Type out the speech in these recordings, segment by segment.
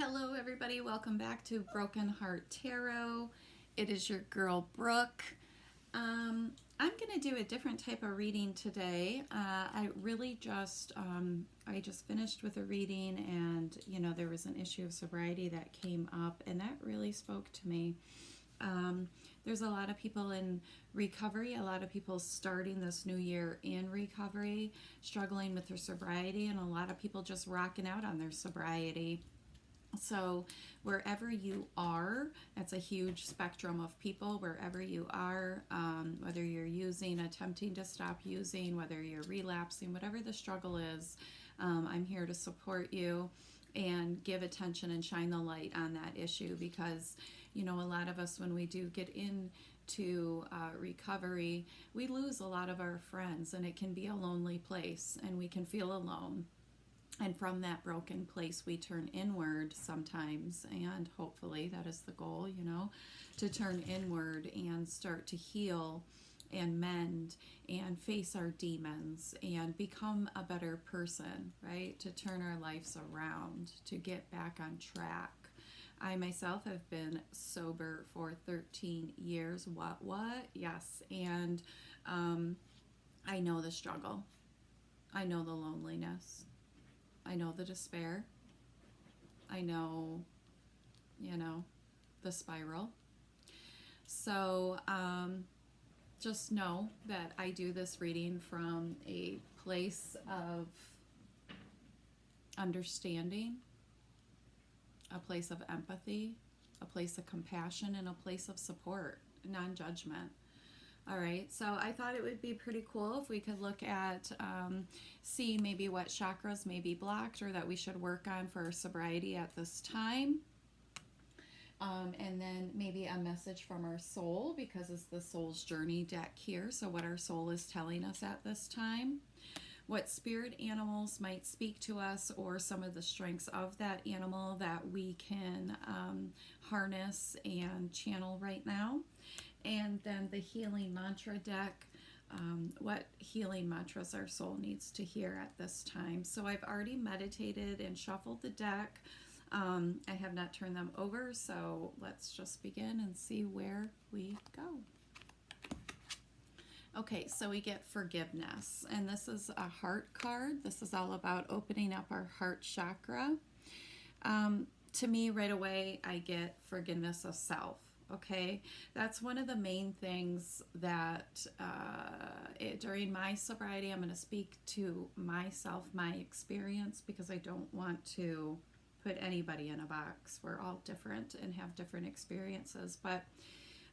Hello, everybody. Welcome back to Broken Heart Tarot. It is your girl, Brooke. I'm going to do a different type of reading today. I just finished with a reading, and there was an issue of sobriety that came up, and that really spoke to me. There's a lot of people in recovery, a lot of people starting this new year in recovery, struggling with their sobriety, and a lot of people just rocking out on their sobriety. So, wherever you are, that's a huge spectrum of people. Wherever you are, whether you're using, attempting to stop using, whether you're relapsing, whatever the struggle is, I'm here to support you and give attention and shine the light on that issue because, a lot of us, when we do get into recovery, we lose a lot of our friends, and it can be a lonely place, and we can feel alone. And from that broken place, we turn inward sometimes, and hopefully that is the goal, to turn inward and start to heal and mend and face our demons and become a better person, right? To turn our lives around, to get back on track. I myself have been sober for 13 years. What? Yes. And I know the struggle. I know the loneliness. I know the despair. I know, the spiral. So just know that I do this reading from a place of understanding, a place of empathy, a place of compassion, and a place of support, non-judgment. All right, so I thought it would be pretty cool if we could look at, see maybe what chakras may be blocked or that we should work on for sobriety at this time. And then maybe a message from our soul, because it's the soul's journey deck here. So what our soul is telling us at this time. What spirit animals might speak to us, or some of the strengths of that animal that we can harness and channel right now. And then the healing mantra deck, what healing mantras our soul needs to hear at this time. So I've already meditated and shuffled the deck. I have not turned them over, so let's just begin and see where we go. Okay, so we get forgiveness, and this is a heart card. This is all about opening up our heart chakra. To me, right away, I get forgiveness of self. Okay, that's one of the main things that during my sobriety, I'm going to speak to myself, my experience, because I don't want to put anybody in a box. We're all different and have different experiences, but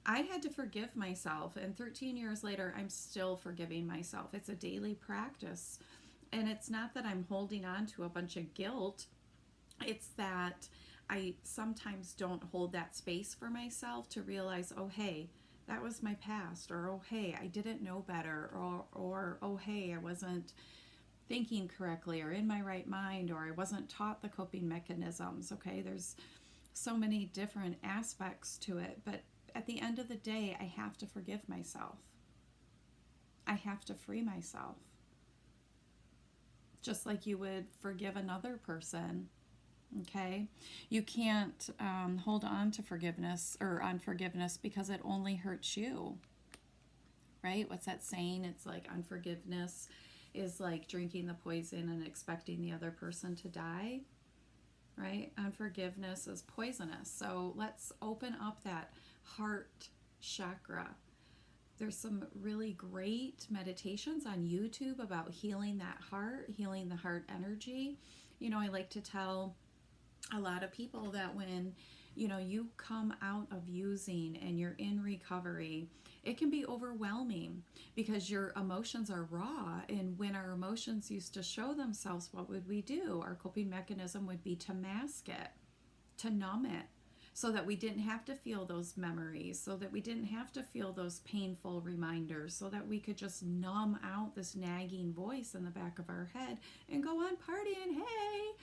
I had to forgive myself, and 13 years later, I'm still forgiving myself. It's a daily practice, and it's not that I'm holding on to a bunch of guilt. It's that I sometimes don't hold that space for myself to realize, oh, hey, that was my past, or oh, hey, I didn't know better, or oh, hey, I wasn't thinking correctly or in my right mind, or I wasn't taught the coping mechanisms. Okay, there's so many different aspects to it, but at the end of the day, I have to forgive myself. I have to free myself. Just like you would forgive another person. Okay, you can't hold on to forgiveness or unforgiveness because it only hurts you, right? What's that saying? It's like unforgiveness is like drinking the poison and expecting the other person to die, right? Unforgiveness is poisonous. So let's open up that heart chakra. There's some really great meditations on YouTube about healing that heart, healing the heart energy. I like to tell a lot of people that when you come out of using and you're in recovery, it can be overwhelming because your emotions are raw, and when our emotions used to show themselves, what would we do? Our coping mechanism would be to mask it, to numb it, so that we didn't have to feel those memories, so that we didn't have to feel those painful reminders, so that we could just numb out this nagging voice in the back of our head and go on partying, hey.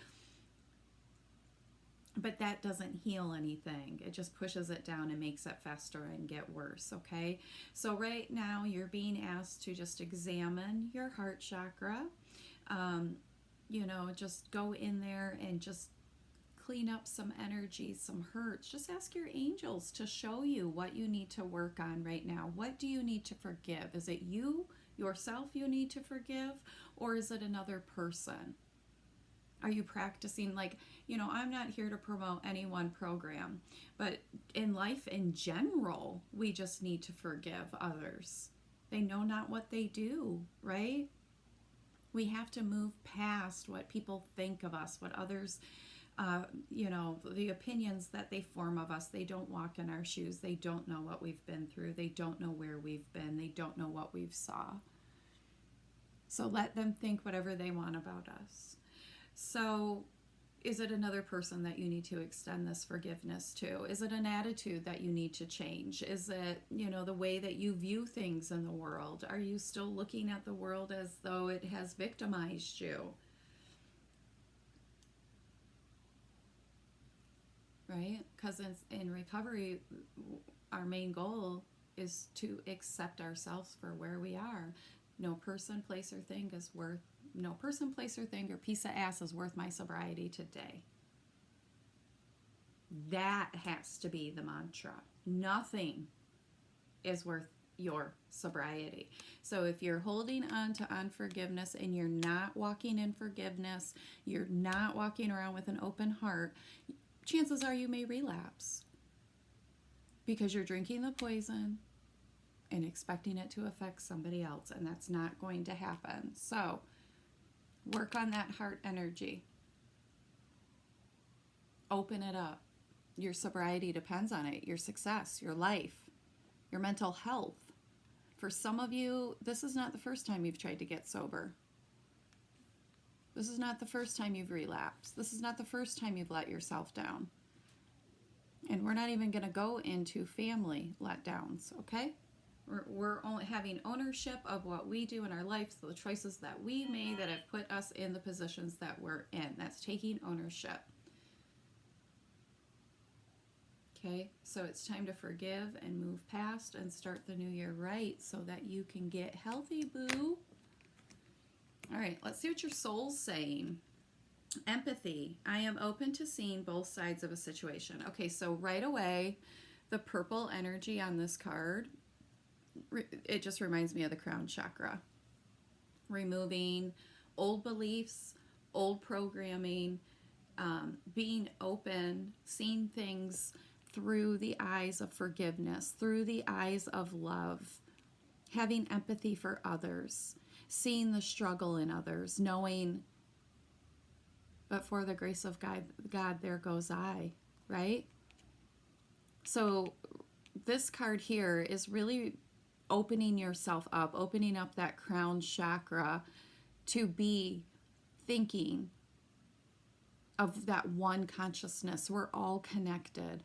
But that doesn't heal anything. It just pushes it down and makes it fester and get worse, okay? So right now you're being asked to just examine your heart chakra. Just go in there and just clean up some energies, some hurts. Just ask your angels to show you what you need to work on right now. What do you need to forgive? Is it you, yourself, you need to forgive, or is it another person? Are you practicing, like, I'm not here to promote any one program, but in life in general, we just need to forgive others. They know not what they do, right? We have to move past what people think of us, what others, the opinions that they form of us. They don't walk in our shoes. They don't know what we've been through. They don't know where we've been. They don't know what we've saw. So let them think whatever they want about us. So is it another person that you need to extend this forgiveness to? Is it an attitude that you need to change? Is it, the way that you view things in the world? Are you still looking at the world as though it has victimized you? Right? Because in recovery, our main goal is to accept ourselves for where we are. No person, place, or thing or piece of ass is worth my sobriety today. That has to be the mantra. Nothing is worth your sobriety. So if you're holding on to unforgiveness and you're not walking in forgiveness, you're not walking around with an open heart, chances are you may relapse because you're drinking the poison and expecting it to affect somebody else, and that's not going to happen. So work on that heart energy. Open it up. Your sobriety depends on it. Your success, your life, your mental health. For some of you, this is not the first time you've tried to get sober. This is not the first time you've relapsed. This is not the first time you've let yourself down. And we're not even going to go into family letdowns, okay? We're only having ownership of what we do in our life, so the choices that we made that have put us in the positions that we're in. That's taking ownership. Okay, so it's time to forgive and move past and start the new year right so that you can get healthy, boo. All right, let's see what your soul's saying. Empathy. I am open to seeing both sides of a situation. Okay, so right away, the purple energy on this card, it just reminds me of the crown chakra. Removing old beliefs, old programming, being open, seeing things through the eyes of forgiveness, through the eyes of love, having empathy for others, seeing the struggle in others, knowing, but for the grace of God, there goes I, right? So this card here is really opening yourself up, opening up that crown chakra to be thinking of that one consciousness. We're all connected.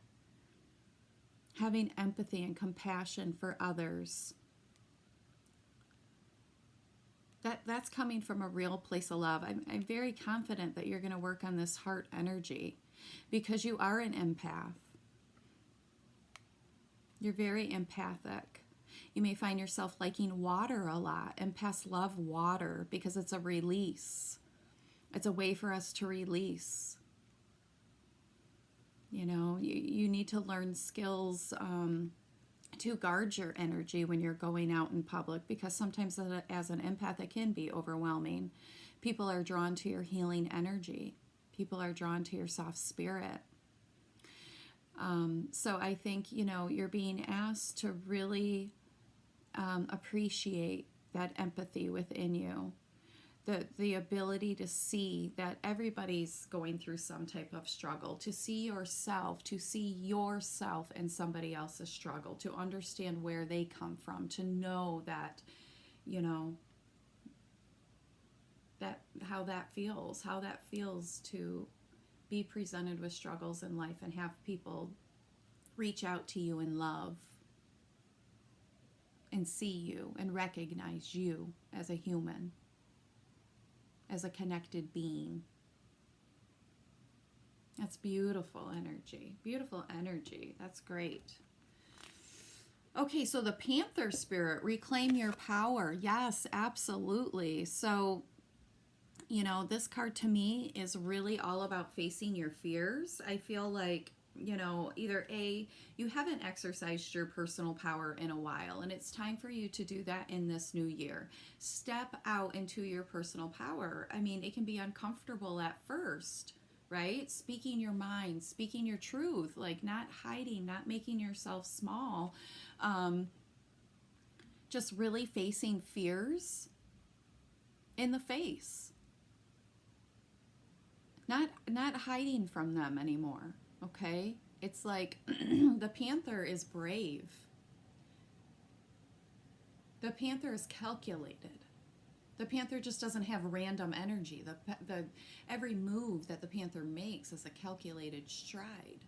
Having empathy and compassion for others. That's coming from a real place of love. I'm very confident that you're going to work on this heart energy because you are an empath. You're very empathic. You may find yourself liking water a lot. Empaths love water because it's a release. It's a way for us to release. You need to learn skills to guard your energy when you're going out in public, because sometimes as an empath it can be overwhelming. People are drawn to your healing energy. People are drawn to your soft spirit. So I think, you're being asked to really appreciate that empathy within you. The ability to see that everybody's going through some type of struggle, to see yourself in somebody else's struggle, to understand where they come from, to know that, that how that feels to be presented with struggles in life and have people reach out to you in love and see you and recognize you as a human, as a connected being. That's beautiful energy. Beautiful energy. That's great. Okay, so the Panther spirit, reclaim your power. Yes, absolutely. So You know, this card to me is really all about facing your fears. I feel like, you know, either A, you haven't exercised your personal power in a while, and it's time for you to do that in this new year. Step out into your personal power. I mean, it can be uncomfortable at first, right? Speaking your mind, speaking your truth, like not hiding, not making yourself small. Just really facing fears in the face. Not hiding from them anymore, okay? It's like the panther is brave. The panther is calculated. The panther just doesn't have random energy. The every move that the panther makes is a calculated stride.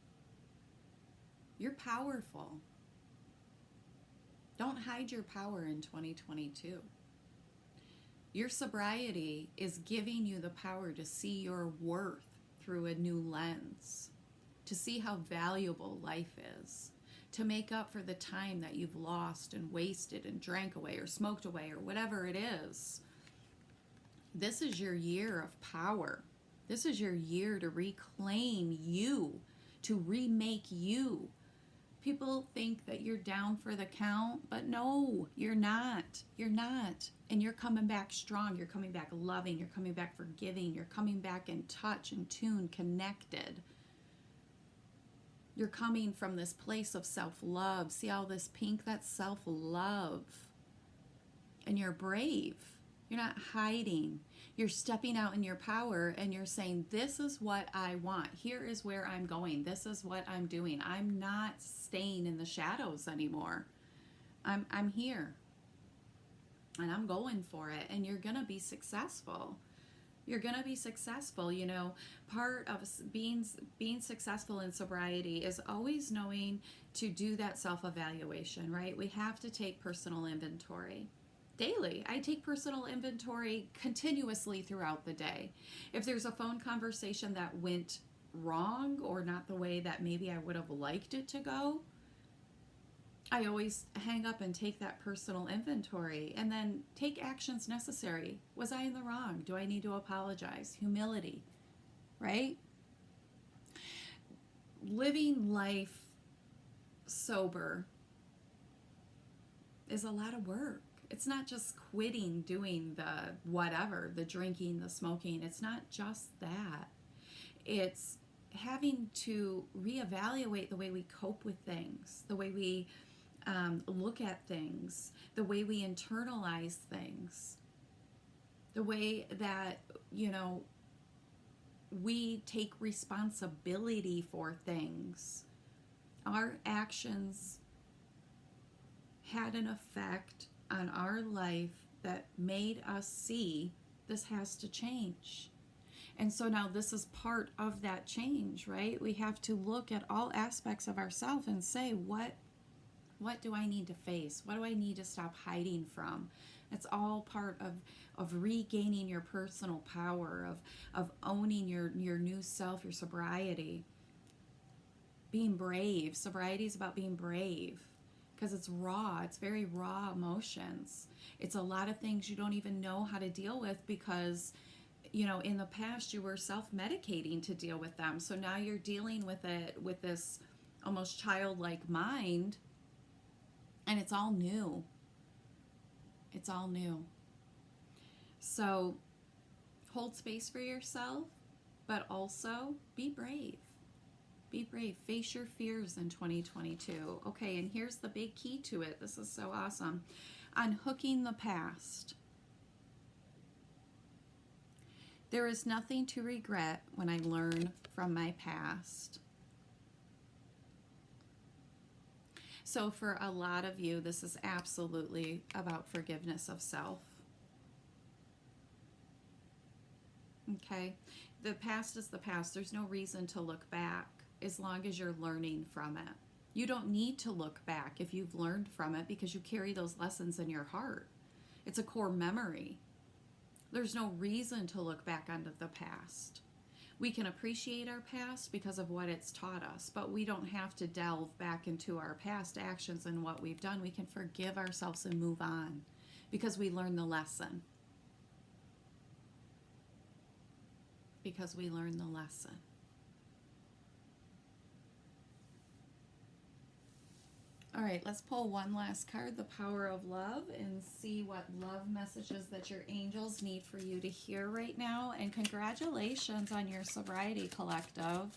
You're powerful. Don't hide your power in 2022. Your sobriety is giving you the power to see your worth through a new lens, to see how valuable life is, to make up for the time that you've lost and wasted and drank away or smoked away or whatever it is. This is your year of power. This is your year to reclaim you, to remake you. People think that you're down for the count, but no, you're not. You're not. And you're coming back strong. You're coming back loving. You're coming back forgiving. You're coming back in touch, in tune, connected. You're coming from this place of self-love. See all this pink? That's self-love. And you're brave. You're not hiding. You're stepping out in your power and you're saying, this is what I want. Here is where I'm going. This is what I'm doing. I'm not staying in the shadows anymore. I'm here. And I'm going for it. And you're going to be successful. You're going to be successful. You know, part of being successful in sobriety is always knowing to do that self-evaluation, right? We have to take personal inventory. Daily. I take personal inventory continuously throughout the day. If there's a phone conversation that went wrong or not the way that maybe I would have liked it to go, I always hang up and take that personal inventory and then take actions necessary. Was I in the wrong? Do I need to apologize? Humility, right? Living life sober is a lot of work. It's not just quitting doing the whatever, the drinking, the smoking. It's not just that. It's having to reevaluate the way we cope with things, the way we look at things, the way we internalize things, the way that, you know, we take responsibility for things. Our actions had an effect on our life that made us see this has to change. And so now this is part of that change, right? We have to look at all aspects of ourselves and say, what do I need to face? What do I need to stop hiding from? It's all part of regaining your personal power, of owning your new self, your sobriety. Being brave. Sobriety is about being brave. Because it's raw. It's very raw emotions. It's a lot of things you don't even know how to deal with because, you know, in the past you were self-medicating to deal with them. So now you're dealing with it with this almost childlike mind, and it's all new. It's all new. So hold space for yourself, but also be brave. Be brave. Face your fears in 2022. Okay, and here's the big key to it. This is so awesome. Unhooking the past. There is nothing to regret when I learn from my past. So for a lot of you, this is absolutely about forgiveness of self. Okay? The past is the past. There's no reason to look back as long as you're learning from it. You don't need to look back if you've learned from it because you carry those lessons in your heart. It's a core memory. There's no reason to look back onto the past. We can appreciate our past because of what it's taught us, but we don't have to delve back into our past actions and what we've done. We can forgive ourselves and move on because we learned the lesson. because we learned the lesson. All right, let's pull one last card, the Power of Love, and see what love messages that your angels need for you to hear right now. And congratulations on your sobriety collective.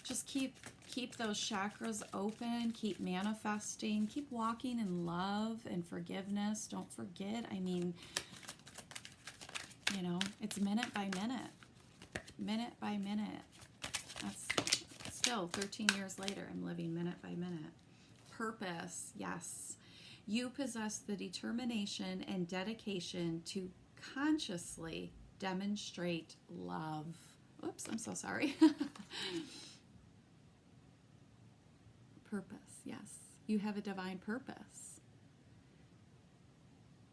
Just keep those chakras open, keep manifesting, keep walking in love and forgiveness. Don't forget, it's minute by minute. That's still 13 years later, I'm living minute by minute. Purpose, yes. You possess the determination and dedication to consciously demonstrate love. Oops, I'm so sorry. Purpose, yes. You have a divine purpose.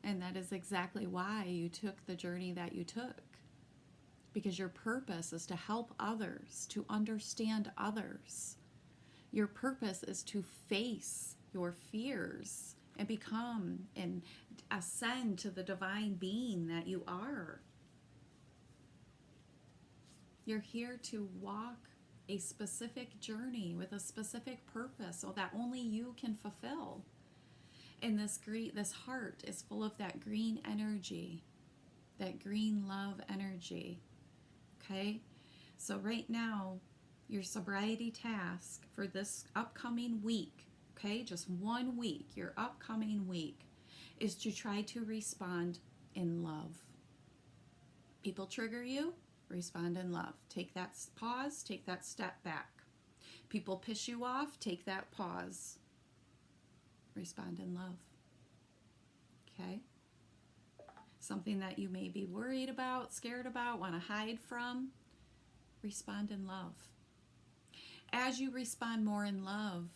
And that is exactly why you took the journey that you took. Because your purpose is to help others, to understand others. Your purpose is to face your fears and become and ascend to the divine being that you are. You're here to walk a specific journey with a specific purpose so that only you can fulfill. And this heart is full of that green energy, that green love energy. Okay? So right now, your sobriety task for this upcoming week, okay, just 1 week, your upcoming week, is to try to respond in love. People trigger you, respond in love. Take that pause, take that step back. People piss you off, take that pause. Respond in love. Okay? Something that you may be worried about, scared about, want to hide from, respond in love. As you respond more in love,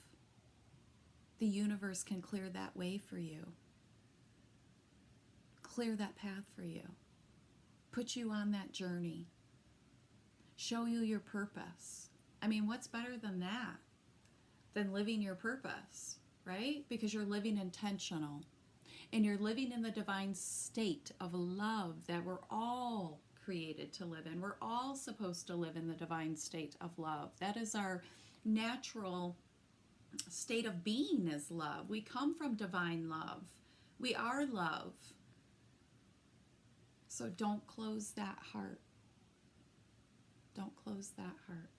the universe can clear that way for you. Clear that path for you. Put you on that journey. Show you your purpose. What's better than that? Than living your purpose, right? Because you're living intentional. And you're living in the divine state of love that we're all created to live in. We're all supposed to live in the divine state of love. That is our natural state of being, is love. We come from divine love. We are love. So don't close that heart. Don't close that heart.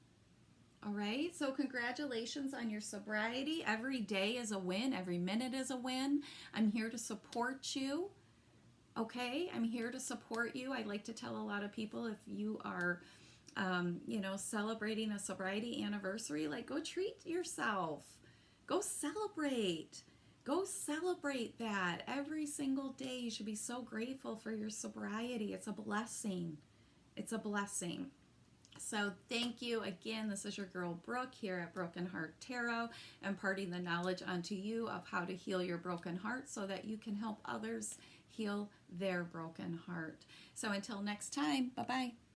All right, so congratulations on your sobriety. Every day is a win. Every minute is a win. I'm here to support you. Okay, I'm here to support you. I like to tell a lot of people, if you are, celebrating a sobriety anniversary, go treat yourself. Go celebrate. Go celebrate that. Every single day you should be so grateful for your sobriety. It's a blessing. It's a blessing. So thank you again. This is your girl Brooke here at Broken Heart Tarot, imparting the knowledge onto you of how to heal your broken heart so that you can help others heal their broken heart. So until next time, bye-bye.